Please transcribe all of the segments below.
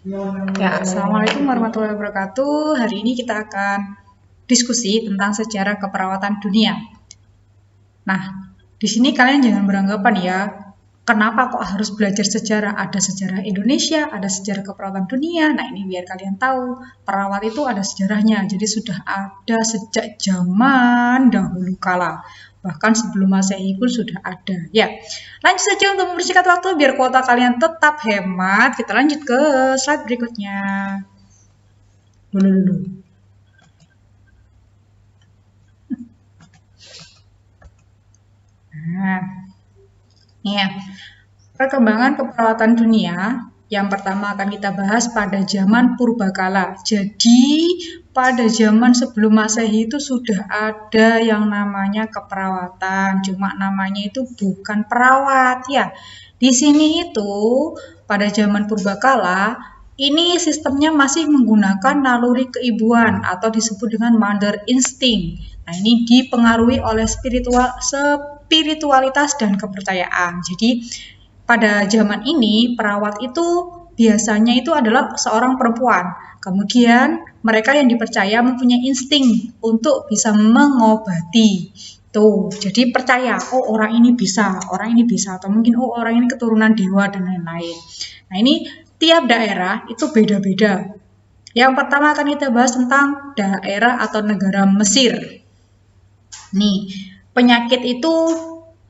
Ya, Assalamualaikum warahmatullahi wabarakatuh. Hari ini kita akan diskusi tentang sejarah keperawatan dunia. Nah, di sini kalian jangan beranggapan ya, kenapa kok harus belajar sejarah? Ada sejarah Indonesia, ada sejarah keperawatan dunia. Nah, ini biar kalian tahu, perawat itu ada sejarahnya. Jadi sudah ada sejak zaman dahulu kala. Bahkan sebelum Masehi pun sudah ada. Ya, lanjut saja untuk mempersingkat waktu biar kuota kalian tetap hemat. Kita lanjut ke slide berikutnya. Dulu. Nah, ya, perkembangan keperawatan dunia yang pertama akan kita bahas pada zaman purbakala. Jadi, pada zaman sebelum Masehi itu sudah ada yang namanya keperawatan, cuma namanya itu bukan perawat ya. Di sini itu pada zaman purbakala ini sistemnya masih menggunakan naluri keibuan atau disebut dengan mother instinct. Nah, ini dipengaruhi oleh spiritualitas dan kepercayaan. Jadi pada zaman ini perawat itu biasanya itu adalah seorang perempuan. Kemudian mereka yang dipercaya mempunyai insting untuk bisa mengobati. Tuh, jadi percaya, oh orang ini bisa, atau mungkin oh orang ini keturunan dewa dan lain-lain. Nah, ini tiap daerah itu beda-beda. Yang pertama akan kita bahas tentang daerah atau negara Mesir. Nih, penyakit itu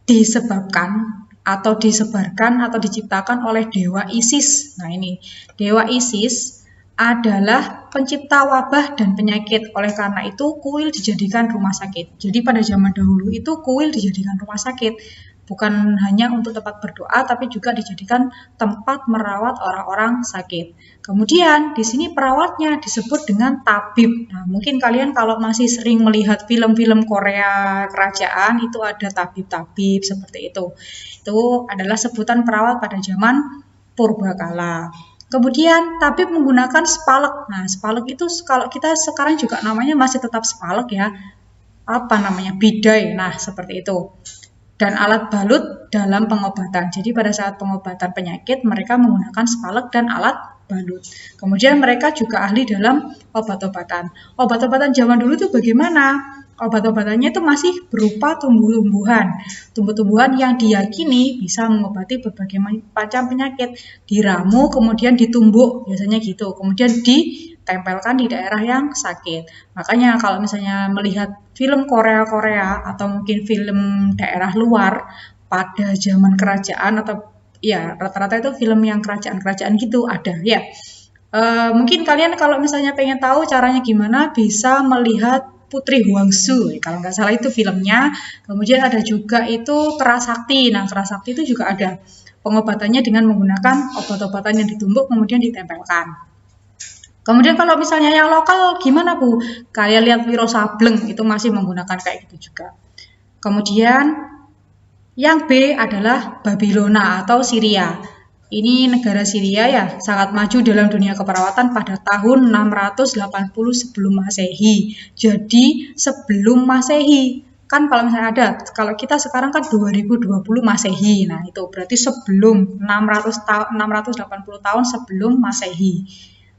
disebabkan atau disebarkan atau diciptakan oleh dewa Isis. Nah, ini dewa Isis adalah pencipta wabah dan penyakit. Oleh karena itu, kuil dijadikan rumah sakit. Jadi pada zaman dahulu itu kuil dijadikan rumah sakit. Bukan hanya untuk tempat berdoa, tapi juga dijadikan tempat merawat orang-orang sakit. Kemudian di sini perawatnya disebut dengan tabib. Nah, mungkin kalian kalau masih sering melihat film-film Korea kerajaan itu ada tabib-tabib seperti itu. Itu adalah sebutan perawat pada zaman purbakala. Kemudian tabib menggunakan spalek. Nah, spalek itu kalau kita sekarang juga namanya masih tetap spalek ya. Apa namanya? Bidai. Nah, seperti itu. Dan alat balut dalam pengobatan. Jadi pada saat pengobatan penyakit mereka menggunakan spalek dan alat balut. Kemudian mereka juga ahli dalam obat-obatan. Obat-obatan zaman dulu itu bagaimana? Obat-obatannya itu masih berupa tumbuh-tumbuhan. Tumbuh-tumbuhan yang diyakini bisa mengobati berbagai macam penyakit. Diramu kemudian ditumbuk biasanya gitu. Kemudian ditempelkan di daerah yang sakit. Makanya kalau misalnya melihat film Korea atau mungkin film daerah luar pada zaman kerajaan atau ya rata-rata itu film yang kerajaan-kerajaan gitu ada ya. Mungkin kalian kalau misalnya pengen tahu caranya gimana bisa melihat Putri Huangsu, kalau nggak salah itu filmnya. Kemudian ada juga itu Kerasakti. Nah, Kerasakti itu juga ada pengobatannya dengan menggunakan obat-obatan yang ditumbuk kemudian ditempelkan. Kemudian kalau misalnya yang lokal gimana Bu? Kalian lihat Wiro Sableng itu masih menggunakan kayak gitu juga. Kemudian yang B adalah Babylona atau Syria. Ini negara Syria ya, sangat maju dalam dunia keperawatan pada tahun 680 sebelum Masehi. Jadi sebelum Masehi. Kan kalau misalnya ada, kalau kita sekarang kan 2020 Masehi. Nah, itu berarti sebelum 680 tahun sebelum Masehi.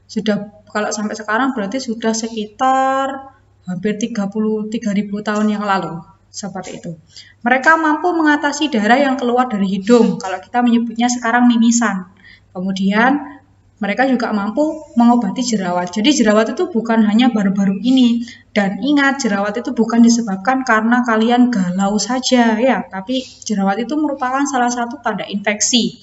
Sudah kalau sampai sekarang berarti sudah sekitar hampir 33.000 tahun yang lalu. Seperti itu. Mereka mampu mengatasi darah yang keluar dari hidung. Kalau kita menyebutnya sekarang mimisan. Kemudian mereka juga mampu mengobati jerawat. Jadi jerawat itu bukan hanya baru-baru ini. Dan ingat, jerawat itu bukan disebabkan karena kalian galau saja ya, tapi jerawat itu merupakan salah satu tanda infeksi.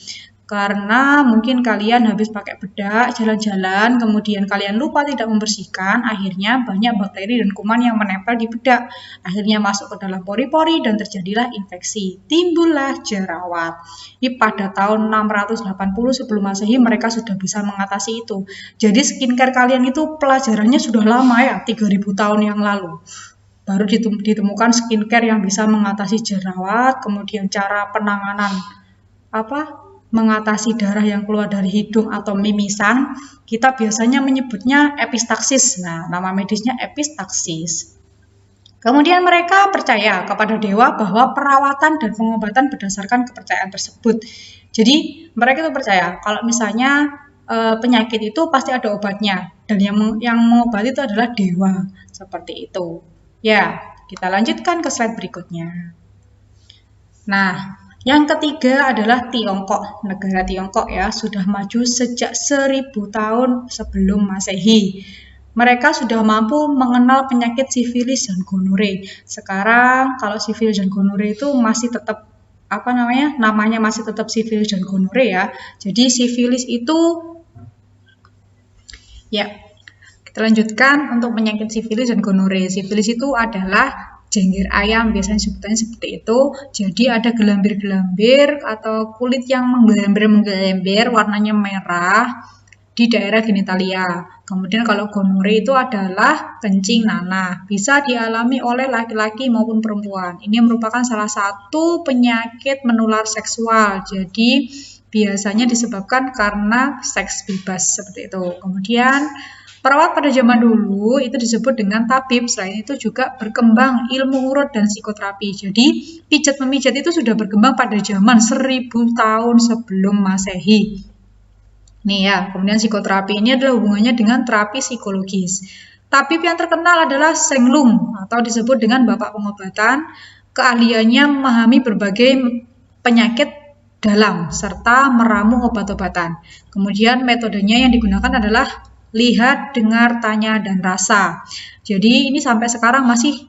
Karena mungkin kalian habis pakai bedak, jalan-jalan, kemudian kalian lupa tidak membersihkan, akhirnya banyak bakteri dan kuman yang menempel di bedak. Akhirnya masuk ke dalam pori-pori dan terjadilah infeksi. Timbullah jerawat. Ini pada tahun 680 sebelum Masehi mereka sudah bisa mengatasi itu. Jadi skincare kalian itu pelajarannya sudah lama ya, 3000 tahun yang lalu. Baru ditemukan skincare yang bisa mengatasi jerawat, kemudian cara penanganan mengatasi darah yang keluar dari hidung atau mimisan, kita biasanya menyebutnya epistaksis. Nah, nama medisnya epistaksis. Kemudian mereka percaya kepada dewa bahwa perawatan dan pengobatan berdasarkan kepercayaan tersebut. Jadi mereka itu percaya kalau misalnya penyakit itu pasti ada obatnya, dan yang mengobati itu adalah dewa, seperti itu. Ya, kita lanjutkan ke slide berikutnya. Nah, yang ketiga adalah Tiongkok. Negara Tiongkok ya sudah maju sejak 1000 tahun sebelum Masehi. Mereka sudah mampu mengenal penyakit sifilis dan gonore. Sekarang kalau sifilis dan gonore itu masih tetap namanya masih tetap sifilis dan gonore ya. Jadi sifilis itu ya, kita lanjutkan untuk penyakit sifilis dan gonore. Sifilis itu adalah jengger ayam, biasanya sebutannya seperti itu. Jadi ada gelambir-gelambir atau kulit yang menggelambir warnanya merah di daerah genitalia. Kemudian kalau gonore itu adalah kencing nanah, bisa dialami oleh laki-laki maupun perempuan. Ini merupakan salah satu penyakit menular seksual. Jadi biasanya disebabkan karena seks bebas seperti itu. Kemudian perawat pada zaman dulu itu disebut dengan tabib. Selain itu juga berkembang ilmu urut dan psikoterapi. Jadi pijat-memijat itu sudah berkembang pada zaman 1000 tahun sebelum Masehi. Nih ya, kemudian psikoterapi ini adalah hubungannya dengan terapi psikologis. Tabib yang terkenal adalah Seng Lung atau disebut dengan bapak pengobatan. Keahliannya memahami berbagai penyakit dalam serta meramu obat-obatan. Kemudian metodenya yang digunakan adalah lihat, dengar, tanya, dan rasa. Jadi ini sampai sekarang masih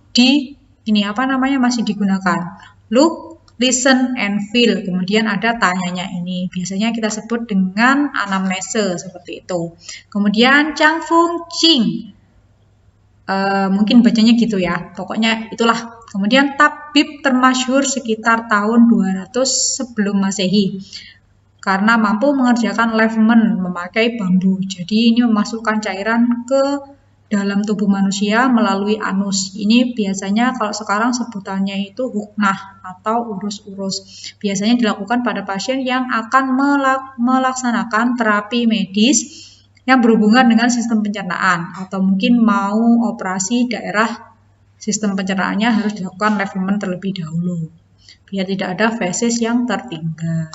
masih digunakan. Look, listen, and feel. Kemudian ada tanyanya ini. Biasanya kita sebut dengan anamnese seperti itu. Kemudian Chang Fung Ching. Mungkin bacanya gitu ya. Pokoknya itulah. Kemudian tabib termasyhur sekitar tahun 200 sebelum Masehi. Karena mampu mengerjakan lavement memakai bambu. Jadi ini memasukkan cairan ke dalam tubuh manusia melalui anus. Ini biasanya kalau sekarang sebutannya itu huknah atau urus-urus. Biasanya dilakukan pada pasien yang akan melaksanakan terapi medis yang berhubungan dengan sistem pencernaan atau mungkin mau operasi daerah sistem pencernaannya harus dilakukan lavement terlebih dahulu biar tidak ada feses yang tertinggal.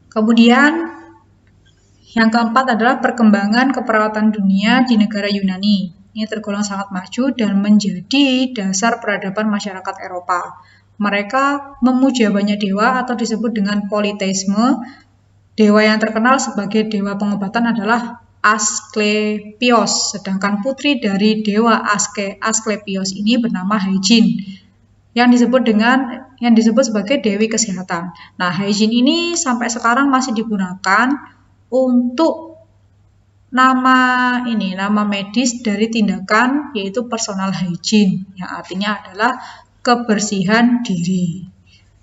Kemudian yang keempat adalah perkembangan keperawatan dunia di negara Yunani. Ini tergolong sangat maju dan menjadi dasar peradaban masyarakat Eropa. Mereka memuja banyak dewa atau disebut dengan politeisme. Dewa yang terkenal sebagai dewa pengobatan adalah Asklepios, sedangkan putri dari dewa Asklepios ini bernama Hygiene yang disebut sebagai dewi kesehatan. Nah, Hygiene ini sampai sekarang masih digunakan untuk nama medis dari tindakan yaitu personal hygiene yang artinya adalah kebersihan diri.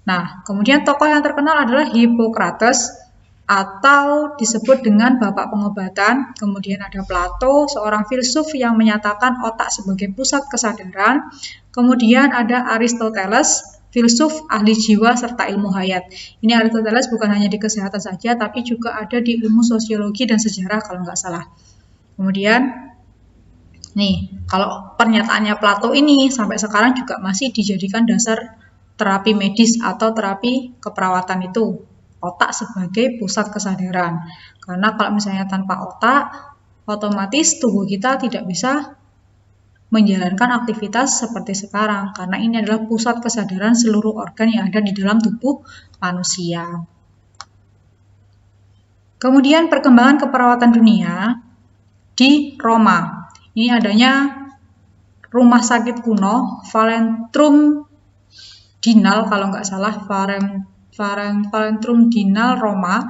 Nah, kemudian tokoh yang terkenal adalah Hippocrates atau disebut dengan bapak pengobatan. Kemudian ada Plato, seorang filsuf yang menyatakan otak sebagai pusat kesadaran. Kemudian ada Aristoteles, filsuf, ahli jiwa, serta ilmu hayat. Ini Aristoteles bukan hanya di kesehatan saja, tapi juga ada di ilmu sosiologi dan sejarah kalau nggak salah. Kemudian, kalau pernyataannya Plato ini sampai sekarang juga masih dijadikan dasar terapi medis atau terapi keperawatan itu. Otak sebagai pusat kesadaran. Karena kalau misalnya tanpa otak, otomatis tubuh kita tidak bisa menjalankan aktivitas seperti sekarang, karena ini adalah pusat kesadaran seluruh organ yang ada di dalam tubuh manusia. Kemudian perkembangan keperawatan dunia di Roma. Ini adanya rumah sakit kuno, Valentrum Dinal kalau nggak salah, Valentrum Dinal Roma.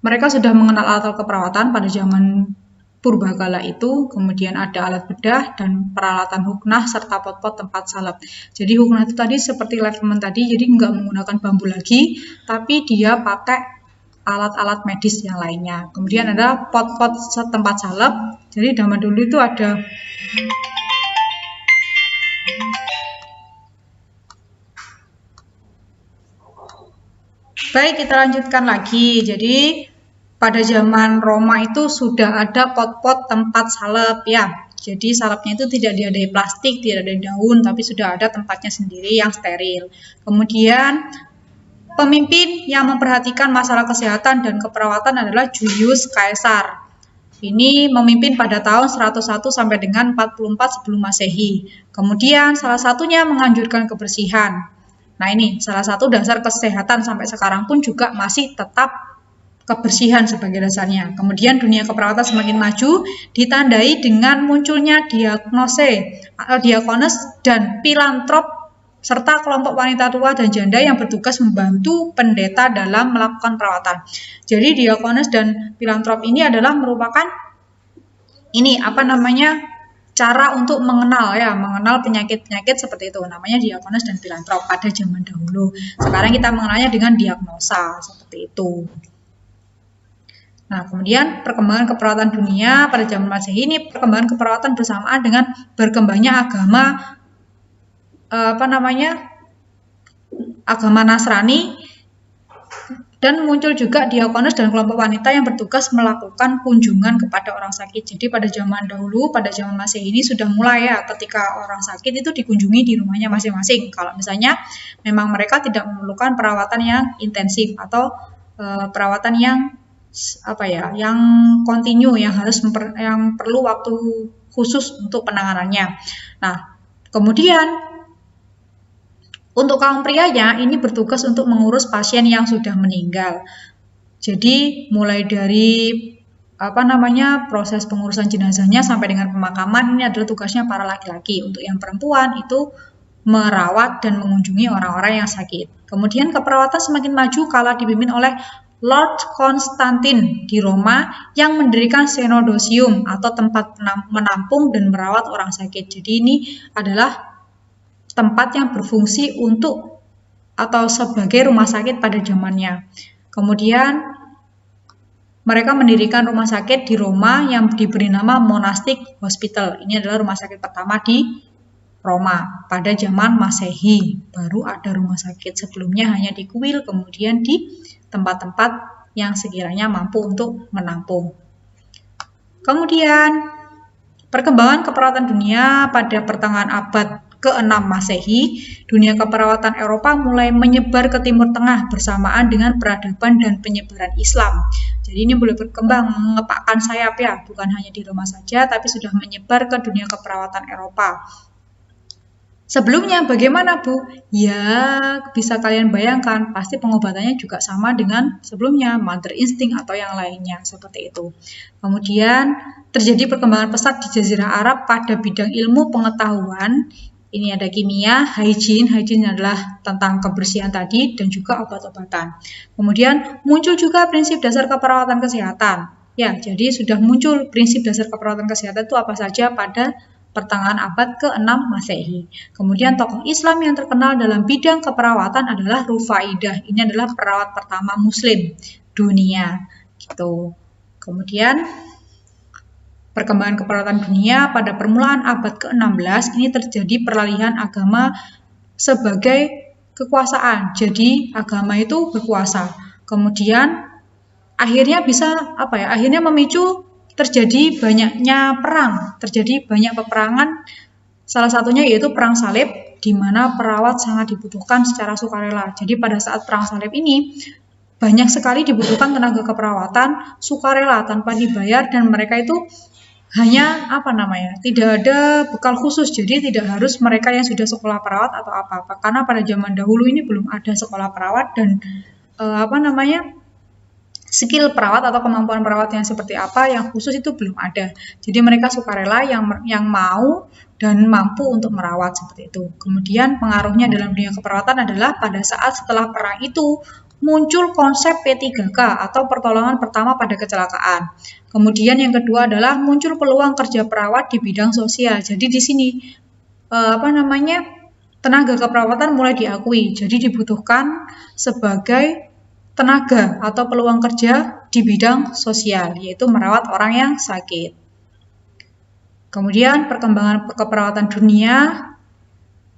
Mereka sudah mengenal alat keperawatan pada zaman purbakala itu, kemudian ada alat bedah dan peralatan huknah serta pot-pot tempat salep. Jadi huknah itu tadi seperti lavement tadi, jadi nggak menggunakan bambu lagi, tapi dia pakai alat-alat medis yang lainnya. Kemudian ada pot-pot tempat salep. Jadi zaman dulu itu ada Baik, kita lanjutkan lagi. Jadi pada zaman Roma itu sudah ada pot-pot tempat salep ya. Jadi salepnya itu tidak diadai plastik, tidak ada daun, tapi sudah ada tempatnya sendiri yang steril. Kemudian pemimpin yang memperhatikan masalah kesehatan dan keperawatan adalah Julius Caesar. Ini memimpin pada tahun 101 sampai dengan 44 sebelum Masehi. Kemudian salah satunya menganjurkan kebersihan. Nah ini salah satu dasar kesehatan sampai sekarang pun juga masih tetap kebersihan sebagai dasarnya. Kemudian dunia keperawatan semakin maju ditandai dengan munculnya diakones dan filantrop serta kelompok wanita tua dan janda yang bertugas membantu pendeta dalam melakukan perawatan. Jadi diakones dan filantrop ini adalah merupakan cara untuk mengenal penyakit-penyakit seperti itu. Namanya diakones dan filantrop pada zaman dahulu. Sekarang kita mengenalnya dengan diagnosa seperti itu. Nah, kemudian perkembangan keperawatan dunia pada zaman Masehi ini perkembangan keperawatan bersamaan dengan berkembangnya agama Nasrani, dan muncul juga diakones dan kelompok wanita yang bertugas melakukan kunjungan kepada orang sakit. Jadi pada zaman dahulu, pada zaman Masehi ini sudah mulai ketika orang sakit itu dikunjungi di rumahnya masing-masing. Kalau misalnya memang mereka tidak memerlukan perawatan yang intensif atau perawatan yang kontinu, yang perlu waktu khusus untuk penanganannya. Nah, kemudian untuk kaum prianya ini bertugas untuk mengurus pasien yang sudah meninggal. Jadi mulai dari proses pengurusan jenazahnya sampai dengan pemakaman, ini adalah tugasnya para laki-laki. Untuk yang perempuan itu merawat dan mengunjungi orang-orang yang sakit. Kemudian keperawatan semakin maju kala dipimpin oleh Lord Konstantin di Roma yang mendirikan Synodosium atau tempat menampung dan merawat orang sakit. Jadi ini adalah tempat yang berfungsi untuk atau sebagai rumah sakit pada zamannya. Kemudian mereka mendirikan rumah sakit di Roma yang diberi nama Monastic Hospital. Ini adalah rumah sakit pertama di Roma pada zaman Masehi. Baru ada rumah sakit, sebelumnya hanya di kuil, kemudian di tempat-tempat yang sekiranya mampu untuk menampung. Kemudian perkembangan keperawatan dunia pada pertengahan abad ke-6 Masehi, dunia keperawatan Eropa mulai menyebar ke Timur Tengah bersamaan dengan peradaban dan penyebaran Islam. Jadi ini boleh berkembang, mengepakkan sayap bukan hanya di Roma saja, tapi sudah menyebar ke dunia keperawatan Eropa. Sebelumnya bagaimana Bu? Ya, bisa kalian bayangkan, pasti pengobatannya juga sama dengan sebelumnya, mother instinct atau yang lainnya, seperti itu. Kemudian terjadi perkembangan pesat di Jazirah Arab pada bidang ilmu pengetahuan. Ini ada kimia, hygiene adalah tentang kebersihan tadi, dan juga obat-obatan. Kemudian muncul juga prinsip dasar keperawatan kesehatan. Ya, jadi sudah muncul prinsip dasar keperawatan kesehatan itu apa saja pada pertengahan abad ke-6 Masehi. Kemudian tokoh Islam yang terkenal dalam bidang keperawatan adalah Rufaidah. Ini adalah perawat pertama Muslim dunia. Gitu. Kemudian perkembangan keperawatan dunia pada permulaan abad ke-16 ini terjadi peralihan agama sebagai kekuasaan. Jadi agama itu berkuasa. Kemudian akhirnya akhirnya memicu terjadi banyaknya perang, terjadi banyak peperangan, salah satunya yaitu perang salib, di mana perawat sangat dibutuhkan secara sukarela. Jadi pada saat perang salib ini, banyak sekali dibutuhkan tenaga keperawatan sukarela tanpa dibayar, dan mereka itu hanya tidak ada bekal khusus, jadi tidak harus mereka yang sudah sekolah perawat atau apa-apa, karena pada zaman dahulu ini belum ada sekolah perawat dan skill perawat atau kemampuan perawat yang seperti apa yang khusus itu belum ada. Jadi mereka sukarela yang mau dan mampu untuk merawat seperti itu. Kemudian pengaruhnya dalam dunia keperawatan adalah pada saat setelah perang itu muncul konsep P3K atau pertolongan pertama pada kecelakaan. Kemudian yang kedua adalah muncul peluang kerja perawat di bidang sosial. Jadi di sini tenaga keperawatan mulai diakui. Jadi dibutuhkan sebagai tenaga atau peluang kerja di bidang sosial, yaitu merawat orang yang sakit. Kemudian perkembangan keperawatan dunia,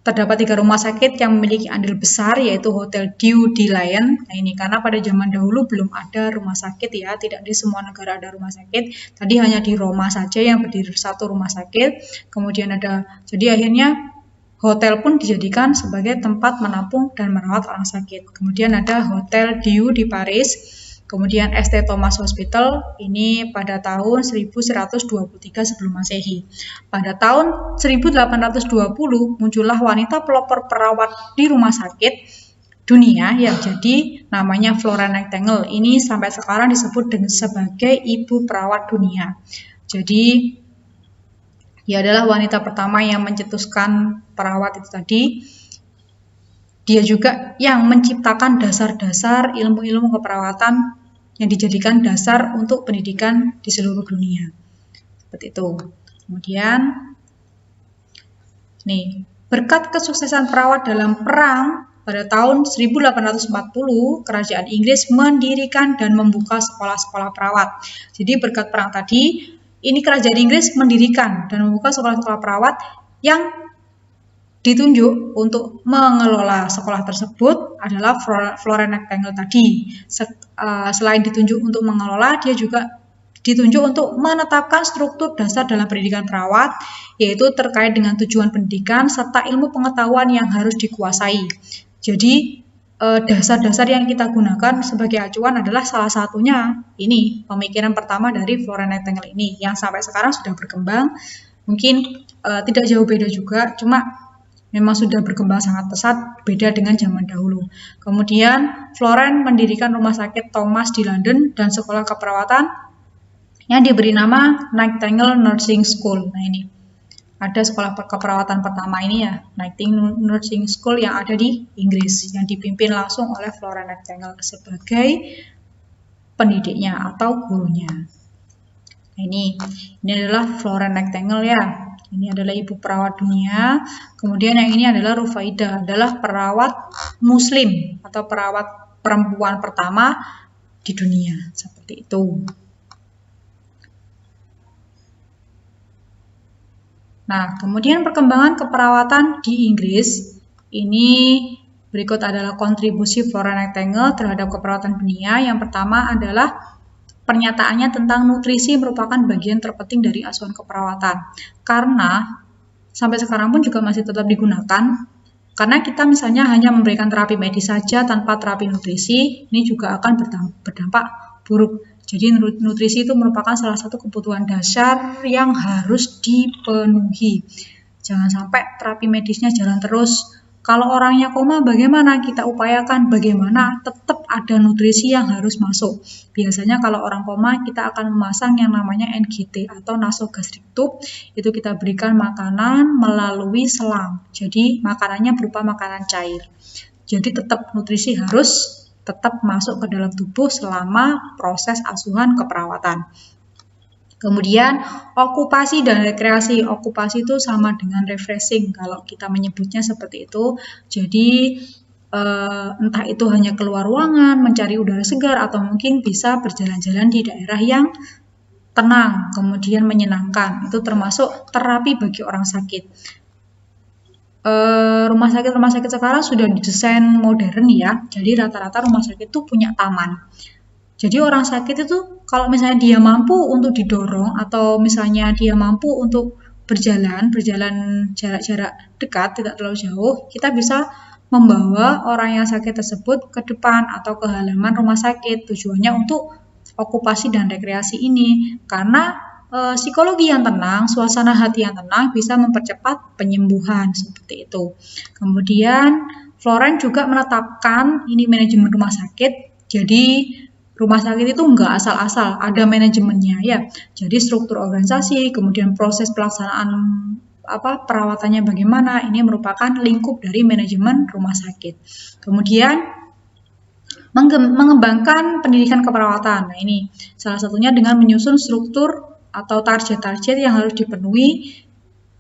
terdapat 3 rumah sakit yang memiliki andil besar, yaitu Hotel Dieu di Lyon. Nah ini karena pada zaman dahulu belum ada rumah sakit tidak di semua negara ada rumah sakit. Tadi hanya di Roma saja yang berdiri 1 rumah sakit. Kemudian jadi akhirnya Hotel pun dijadikan sebagai tempat menampung dan merawat orang sakit. Kemudian ada Hotel Dieu di Paris, kemudian St. Thomas Hospital, ini pada tahun 1123 sebelum Masehi. Pada tahun 1820 muncullah wanita pelopor perawat di rumah sakit dunia, ya, jadi namanya Florence Nightingale. Ini sampai sekarang disebut sebagai ibu perawat dunia. Jadi dia adalah wanita pertama yang mencetuskan perawat itu tadi. Dia juga yang menciptakan dasar-dasar ilmu-ilmu keperawatan yang dijadikan dasar untuk pendidikan di seluruh dunia. Seperti itu. Kemudian, nih, berkat kesuksesan perawat dalam perang, pada tahun 1840, kerajaan Inggris mendirikan dan membuka sekolah-sekolah perawat. Jadi berkat perang tadi, ini kerajaan Inggris mendirikan dan membuka sekolah-sekolah perawat yang ditunjuk untuk mengelola sekolah tersebut adalah Florence Nightingale tadi. Selain ditunjuk untuk mengelola, dia juga ditunjuk untuk menetapkan struktur dasar dalam pendidikan perawat, yaitu terkait dengan tujuan pendidikan serta ilmu pengetahuan yang harus dikuasai. Jadi dasar-dasar yang kita gunakan sebagai acuan adalah salah satunya ini, pemikiran pertama dari Florence Nightingale ini, yang sampai sekarang sudah berkembang, mungkin tidak jauh beda juga, cuma memang sudah berkembang sangat pesat, beda dengan zaman dahulu. Kemudian Florence mendirikan rumah sakit Thomas di London dan sekolah keperawatan yang diberi nama Nightingale Nursing School. Nah ini, ada sekolah keperawatan pertama ini ya, Nightingale Nursing School yang ada di Inggris, yang dipimpin langsung oleh Florence Nightingale sebagai pendidiknya atau gurunya. Nah, ini adalah Florence Nightingale ya, ini adalah ibu perawat dunia. Kemudian yang ini adalah Rufaidah, adalah perawat muslim atau perawat perempuan pertama di dunia, seperti itu. Nah, kemudian perkembangan keperawatan di Inggris, ini berikut adalah kontribusi Florence Nightingale terhadap keperawatan dunia. Yang pertama adalah pernyataannya tentang nutrisi merupakan bagian terpenting dari asuhan keperawatan. Karena sampai sekarang pun juga masih tetap digunakan. Karena kita misalnya hanya memberikan terapi medis saja tanpa terapi nutrisi, ini juga akan berdampak buruk. Jadi nutrisi itu merupakan salah satu kebutuhan dasar yang harus dipenuhi. Jangan sampai terapi medisnya jalan terus. Kalau orangnya koma, bagaimana kita upayakan? Bagaimana tetap ada nutrisi yang harus masuk. Biasanya kalau orang koma, kita akan memasang yang namanya NGT atau nasogastric tube. Itu kita berikan makanan melalui selang. Jadi makanannya berupa makanan cair. Jadi tetap nutrisi harus tetap masuk ke dalam tubuh selama proses asuhan keperawatan. Kemudian okupasi dan rekreasi. Okupasi itu sama dengan refreshing kalau kita menyebutnya seperti itu. Jadi entah itu hanya keluar ruangan, mencari udara segar, atau mungkin bisa berjalan-jalan di daerah yang tenang, kemudian menyenangkan. Itu termasuk terapi bagi orang sakit. Rumah sakit sekarang sudah didesain modern ya, jadi rata-rata rumah sakit itu punya taman. Jadi orang sakit itu kalau misalnya dia mampu untuk didorong atau misalnya dia mampu untuk berjalan jarak-jarak dekat, tidak terlalu jauh, kita bisa membawa orang yang sakit tersebut ke depan atau ke halaman rumah sakit. Tujuannya untuk okupasi dan rekreasi ini, karena psikologi yang tenang, suasana hati yang tenang bisa mempercepat penyembuhan, seperti itu. Kemudian Florence juga menetapkan ini manajemen rumah sakit. Jadi rumah sakit itu enggak asal-asal, ada manajemennya ya. Jadi struktur organisasi, kemudian proses pelaksanaan perawatannya bagaimana, ini merupakan lingkup dari manajemen rumah sakit. Kemudian mengembangkan pendidikan keperawatan. Nah, ini salah satunya dengan menyusun struktur atau target-target yang harus dipenuhi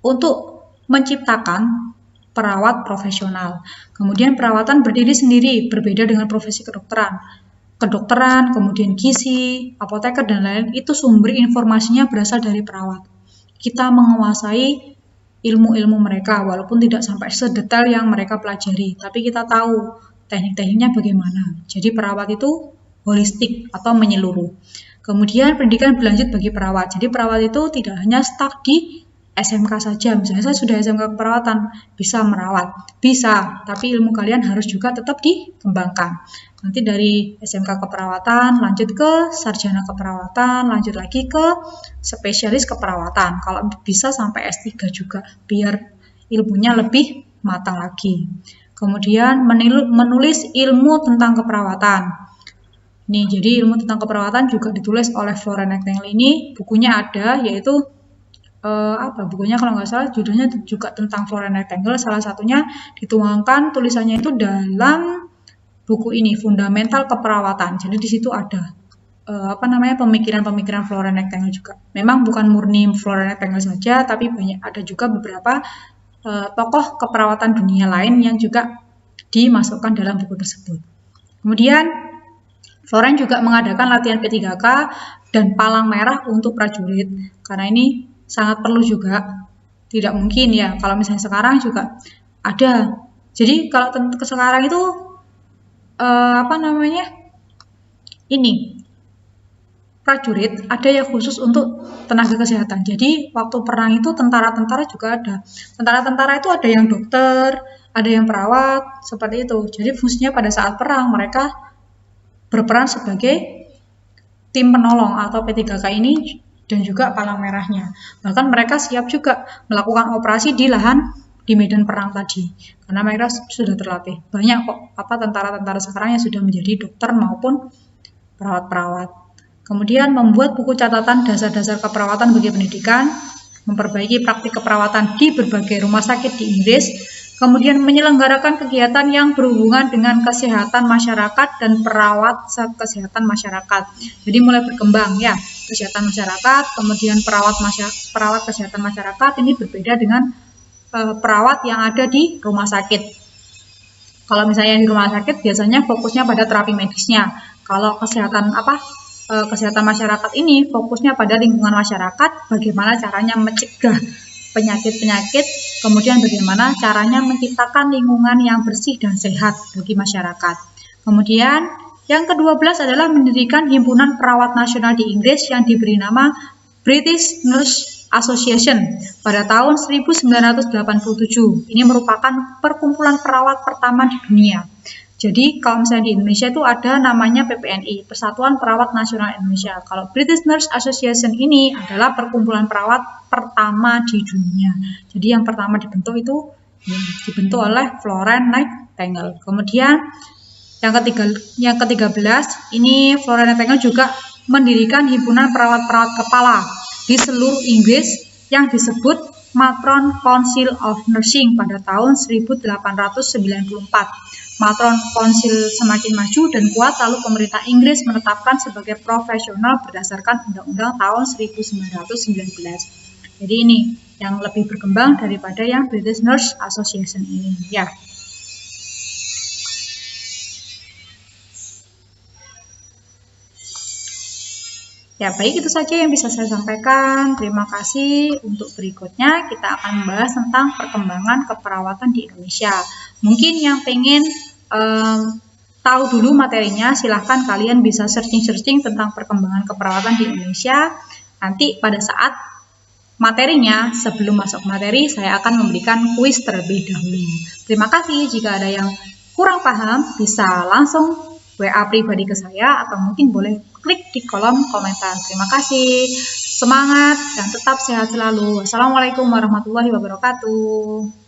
untuk menciptakan perawat profesional. Kemudian perawatan berdiri sendiri, berbeda dengan profesi kedokteran, kemudian gizi, apoteker, dan lain-lain, itu sumber informasinya berasal dari perawat. Kita menguasai ilmu-ilmu mereka, walaupun tidak sampai sedetail yang mereka pelajari, tapi kita tahu teknik-tekniknya bagaimana. Jadi perawat itu holistik atau menyeluruh. Kemudian pendidikan berlanjut bagi perawat. Jadi perawat itu tidak hanya stuck di SMK saja, misalnya saya sudah SMK keperawatan, bisa merawat, bisa, tapi ilmu kalian harus juga tetap dikembangkan. Nanti dari SMK keperawatan, lanjut ke sarjana keperawatan, lanjut lagi ke spesialis keperawatan. Kalau bisa sampai S3 juga, biar ilmunya lebih matang lagi. Kemudian menulis ilmu tentang keperawatan. Nih, jadi ilmu tentang keperawatan juga ditulis oleh Flora Nightingale ini. Bukunya ada, yaitu bukunya kalau nggak salah judulnya juga tentang Flora Nightingale. Salah satunya dituangkan tulisannya itu dalam buku ini, Fundamental Keperawatan. Jadi di situ ada pemikiran-pemikiran Flora Nightingale juga. Memang bukan murni Flora Nightingale saja, tapi ada juga beberapa tokoh keperawatan dunia lain yang juga dimasukkan dalam buku tersebut. Kemudian Flora juga mengadakan latihan P3K dan palang merah untuk prajurit, karena ini sangat perlu juga. Tidak mungkin ya, kalau misalnya sekarang juga ada. Jadi kalau sekarang itu ini prajurit ada yang khusus untuk tenaga kesehatan. Jadi waktu perang itu tentara-tentara juga ada. Tentara-tentara itu ada yang dokter, ada yang perawat, seperti itu. Jadi fungsinya pada saat perang mereka berperan sebagai tim penolong atau P3K ini dan juga palang merahnya. Bahkan mereka siap juga melakukan operasi di medan perang tadi, karena mereka sudah terlatih. Banyak kok tentara-tentara sekarang yang sudah menjadi dokter maupun perawat-perawat. Kemudian membuat buku catatan dasar-dasar keperawatan bagi pendidikan, memperbaiki praktik keperawatan di berbagai rumah sakit di Inggris, kemudian menyelenggarakan kegiatan yang berhubungan dengan kesehatan masyarakat dan perawat kesehatan masyarakat. Jadi mulai berkembang ya, kesehatan masyarakat, kemudian perawat kesehatan masyarakat ini berbeda dengan perawat yang ada di rumah sakit. Kalau misalnya di rumah sakit biasanya fokusnya pada terapi medisnya. Kalau kesehatan masyarakat ini fokusnya pada lingkungan masyarakat, bagaimana caranya mencegah penyakit-penyakit, kemudian bagaimana caranya menciptakan lingkungan yang bersih dan sehat bagi masyarakat. Kemudian yang ke-12 adalah mendirikan Himpunan Perawat Nasional di Inggris yang diberi nama British Nurse Association pada tahun 1987. Ini merupakan perkumpulan perawat pertama di dunia. Jadi kalau misalnya di Indonesia itu ada namanya PPNI, Persatuan Perawat Nasional Indonesia. Kalau British Nurse Association ini adalah perkumpulan perawat pertama di dunia. Jadi yang pertama dibentuk oleh Flora Nightingale. Kemudian yang ke-13 ini Flora Nightingale juga mendirikan himpunan perawat-perawat kepala di seluruh Inggris yang disebut Matron Council of Nursing pada tahun 1894. Matron Council semakin maju dan kuat, lalu pemerintah Inggris menetapkan sebagai profesional berdasarkan Undang-Undang tahun 1919. Jadi ini yang lebih berkembang daripada yang British Nurse Association ini ya. Ya, baik, itu saja yang bisa saya sampaikan. Terima kasih. Untuk berikutnya kita akan membahas tentang perkembangan keperawatan di Indonesia. Mungkin yang pengen tahu dulu materinya, silahkan kalian bisa searching tentang perkembangan keperawatan di Indonesia. Nanti pada saat materinya, sebelum masuk materi, saya akan memberikan kuis terlebih dahulu. Terima kasih. Jika ada yang kurang paham, bisa langsung WA pribadi ke saya atau mungkin boleh klik di kolom komentar. Terima kasih. Semangat dan tetap sehat selalu. Wassalamualaikum warahmatullahi wabarakatuh.